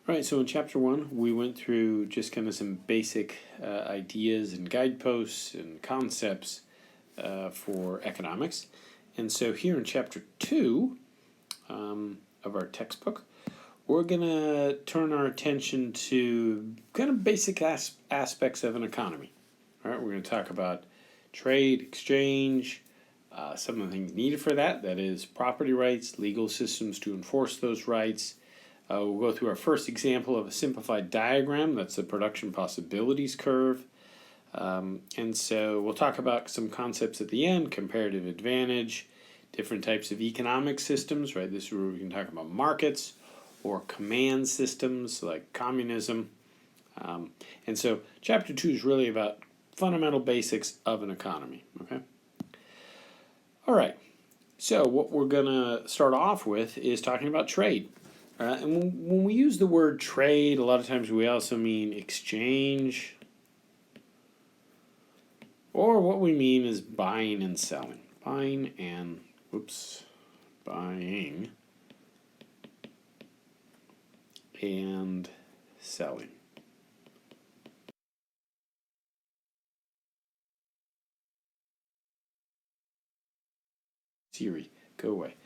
All right, so in chapter 1, we went through just kind of some basic ideas and guideposts and concepts for economics. And so here in chapter 2 of our textbook, we're going to turn our attention to kind of basic aspects of an economy. All right, we're going to talk about trade, exchange, some of the things needed for that is property rights, legal systems to enforce those rights. We'll go through our first example of a simplified diagram. That's the production possibilities curve. And so we'll talk about some concepts at the end, comparative advantage, different types of economic systems, right? This is where we can talk about markets or command systems like communism. And so chapter 2 is really about fundamental basics of an economy, okay? All right, so what we're going to start off with is talking about trade. And when we use the word trade, a lot of times we also mean exchange, or what we mean is buying and selling. Buying and selling. Siri, go away.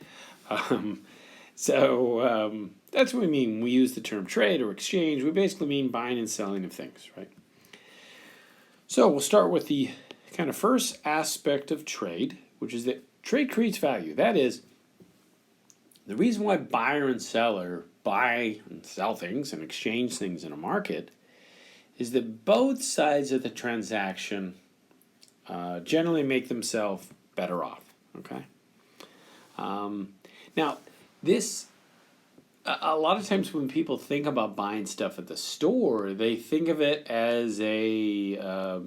So that's what we mean when we use the term trade or exchange. We basically mean buying and selling of things, right? So we'll start with the kind of first aspect of trade, which is that trade creates value. That is, the reason why buyer and seller buy and sell things and exchange things in a market is that both sides of the transaction generally make themselves better off, okay? Now, this, a lot of times when people think about buying stuff at the store, they think of it as a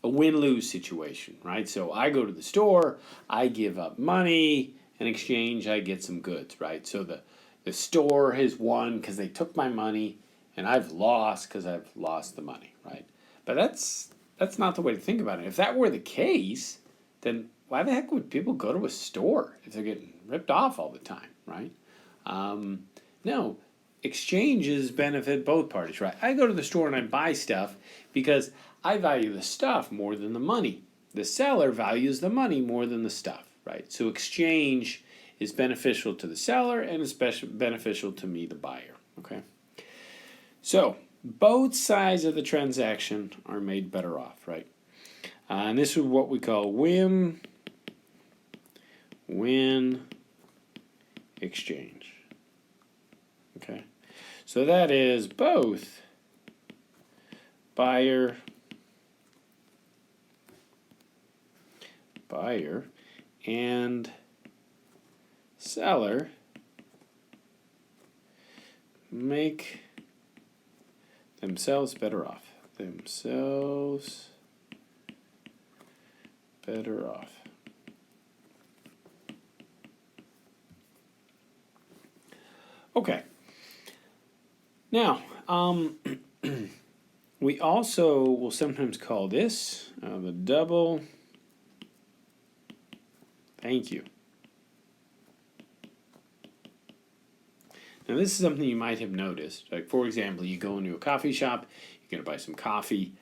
win-lose situation, right? So I go to the store, I give up money, in exchange I get some goods, right? So the store has won because they took my money, and I've lost because I've lost the money, right? But that's not the way to think about it. If that were the case, then why the heck would people go to a store if they're getting ripped off all the time, right? No, exchanges benefit both parties, right? I go to the store and I buy stuff because I value the stuff more than the money. The seller values the money more than the stuff, right? So exchange is beneficial to the seller and especially beneficial to me, the buyer, okay? So both sides of the transaction are made better off, right? And this is what we call win exchange. Okay, so that is both buyer and seller make themselves better off. Okay. Now, we also will sometimes call this the double thank you. Now, this is something you might have noticed. Like, for example, you go into a coffee shop, you're going to buy some coffee.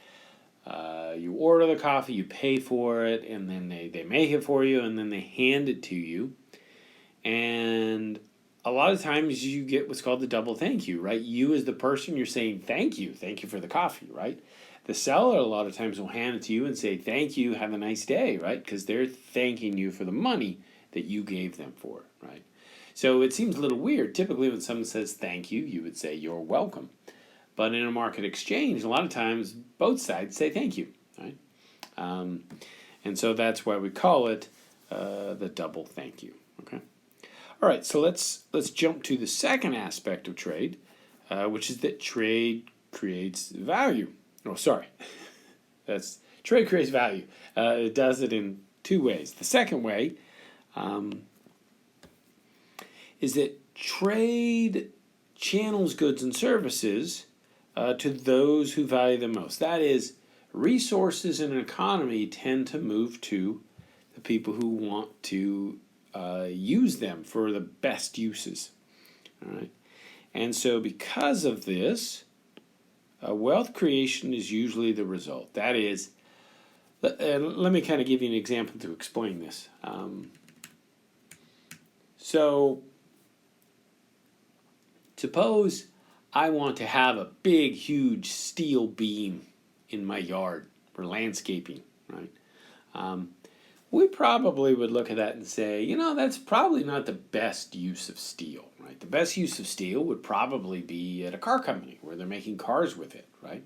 You order the coffee, you pay for it, and then they make it for you, and then they hand it to you. And a lot of times you get what's called the double thank you, right? You as the person, you're saying thank you for the coffee, right? The seller a lot of times will hand it to you and say thank you, have a nice day, right? Because they're thanking you for the money that you gave them for it, right? So it seems a little weird. Typically when someone says thank you, you would say you're welcome. But in a market exchange, a lot of times both sides say thank you, right? And so that's why we call it the double thank you, okay? All right, so let's jump to the second aspect of trade, which is that trade creates value. Oh, sorry. Trade creates value. It does it in two ways. The second way is that trade channels goods and services to those who value them most. That is, resources in an economy tend to move to the people who want to use them for the best uses. All right, And so because of this, wealth creation is usually the result. That is, let me kind of give you an example to explain this. So suppose I want to have a big, huge steel beam in my yard for landscaping, right? We probably would look at that and say, you know, that's probably not the best use of steel, right? The best use of steel would probably be at a car company where they're making cars with it, right?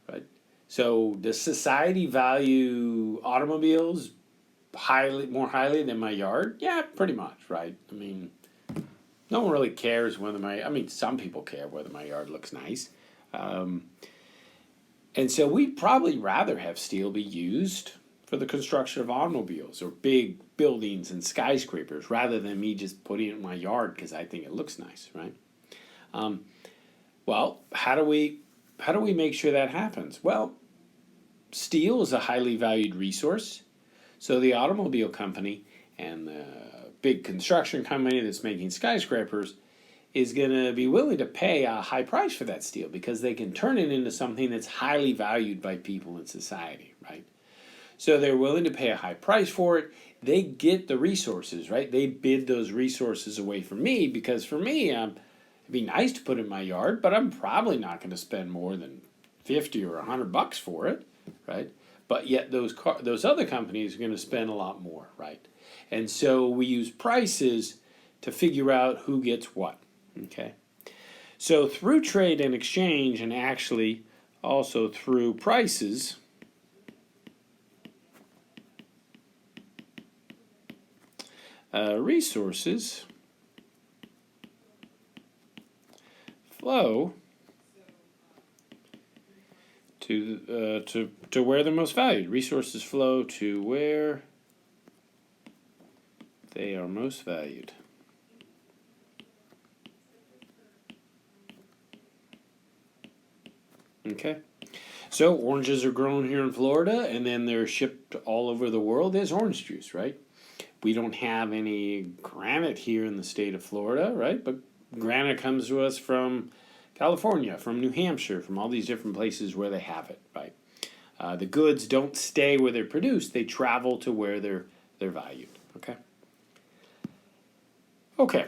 Right. So does society value automobiles more highly than my yard? Yeah, pretty much, right? I mean, no one really cares whether some people care whether my yard looks nice. And so we'd probably rather have steel be used for the construction of automobiles or big buildings and skyscrapers rather than me just putting it in my yard because I think it looks nice, right? Well, how do we make sure that happens? Well, steel is a highly valued resource, so the automobile company and the big construction company that's making skyscrapers is going to be willing to pay a high price for that steel because they can turn it into something that's highly valued by people in society, right? So they're willing to pay a high price for it. They get the resources, right? They bid those resources away from me because for me, it'd be nice to put it in my yard, but I'm probably not going to spend more than $50 or $100 for it, right? But yet those other companies are going to spend a lot more, right? And so we use prices to figure out who gets what, okay? So through trade and exchange, and actually also through prices, resources flow to where they're most valued. Resources flow to where they are most valued. Okay. So oranges are grown here in Florida and then they're shipped all over the world as orange juice, right? We don't have any granite here in the state of Florida, right? But granite comes to us from California, from New Hampshire, from all these different places where they have it, right? The goods don't stay where they're produced; they travel to where they're valued. Okay. Okay.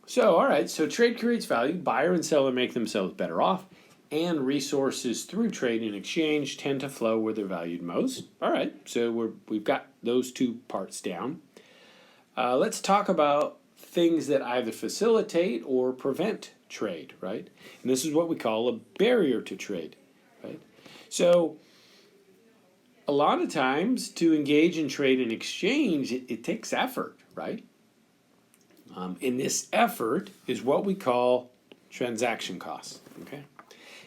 So all right. So trade creates value. Buyer and seller make themselves better off, and resources through trade and exchange tend to flow where they're valued most. All right. So we've got those two parts down. Let's talk about things that either facilitate or prevent trade, right? And this is what we call a barrier to trade, right? So a lot of times to engage in trade and exchange, it takes effort, right? And this effort is what we call transaction costs, okay?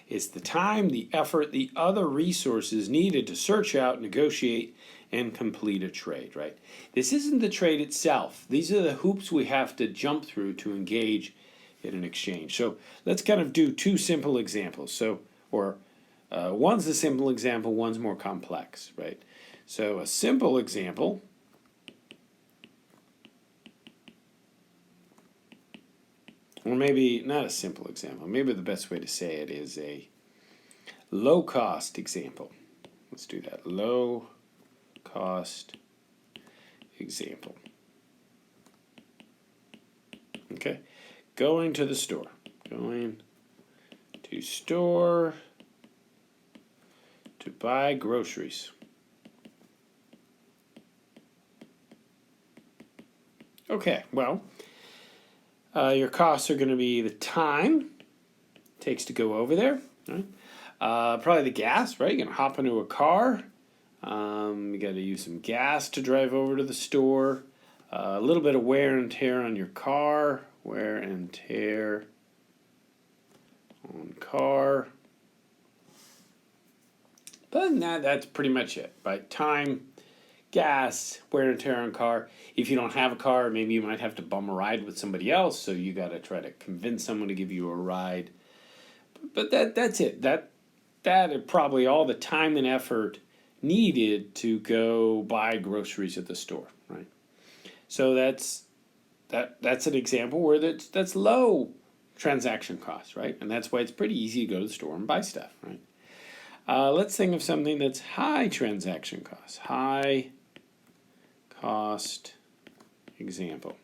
It's the time, the effort, the other resources needed to search out, negotiate, and complete a trade, right? This isn't the trade itself. These are the hoops we have to jump through to engage in an exchange. So let's kind of do two simple examples. One's a simple example, one's more complex, right? So a simple example or maybe not a simple example. Maybe the best way to say it is a low-cost example. Let's do that. Low-cost example. Okay. Going to the store. Going to store to buy groceries. Okay, well, your costs are going to be the time it takes to go over there, right? Probably the gas, right? You're going to hop into a car. You got to use some gas to drive over to the store. A little bit of wear and tear on your car. Wear and tear on car. But other than that, that's pretty much it, right? Time, gas, wear and tear on car. If you don't have a car, maybe you might have to bum a ride with somebody else, so you got to try to convince someone to give you a ride. But that's it. That is probably all the time and effort needed to go buy groceries at the store, right? So that's an example where that's low transaction costs, right? And that's why it's pretty easy to go to the store and buy stuff, right? Let's think of something that's high transaction costs. High cost example.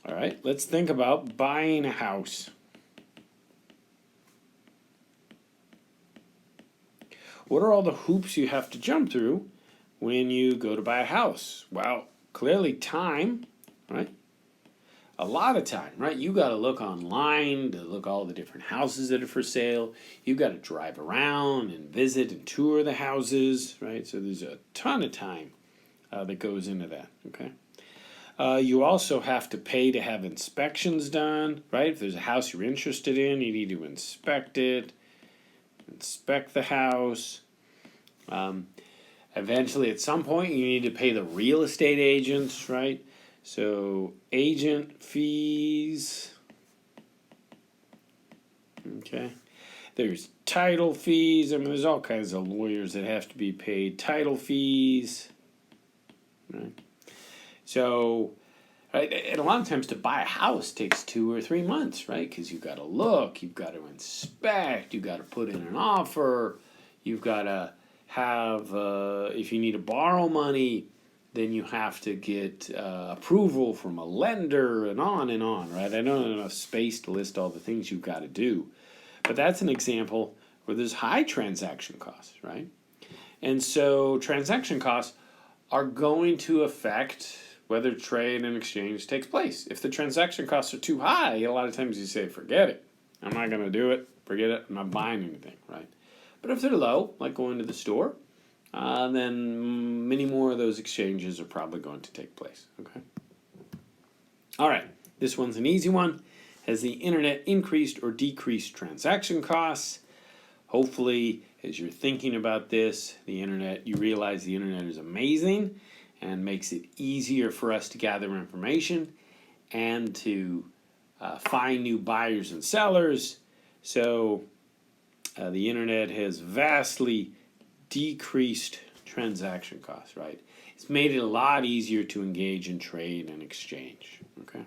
All right, let's think about buying a house. What are all the hoops you have to jump through when you go to buy a house? Well, clearly time, right? A lot of time, right? You got to look online to look all the different houses that are for sale. You got to drive around and visit and tour the houses, right? So there's a ton of time that goes into that, okay? You also have to pay to have inspections done, right? If there's a house you're interested in, you need to inspect it, inspect the house. Eventually, at some point, you need to pay the real estate agents, right? So, agent fees. Okay. There's title fees. I mean, there's all kinds of lawyers that have to be paid. Title fees. Right? So, right, and a lot of times to buy a house takes 2 or 3 months, right? Because you've got to look, you've got to inspect, you've got to put in an offer, you've got to have, if you need to borrow money, then you have to get approval from a lender and on, right? I don't have enough space to list all the things you've got to do. But that's an example where there's high transaction costs, right? And so transaction costs are going to affect whether trade and exchange takes place. If the transaction costs are too high, a lot of times you say, forget it. I'm not going to do it. Forget it. I'm not buying anything, right? But if they're low, like going to the store, then many more of those exchanges are probably going to take place, okay? All right, this one's an easy one. Has the internet increased or decreased transaction costs? Hopefully, as you're thinking about this, you realize the internet is amazing and makes it easier for us to gather information and to find new buyers and sellers. So the internet has vastly decreased transaction costs, right? It's made it a lot easier to engage in trade and exchange, okay?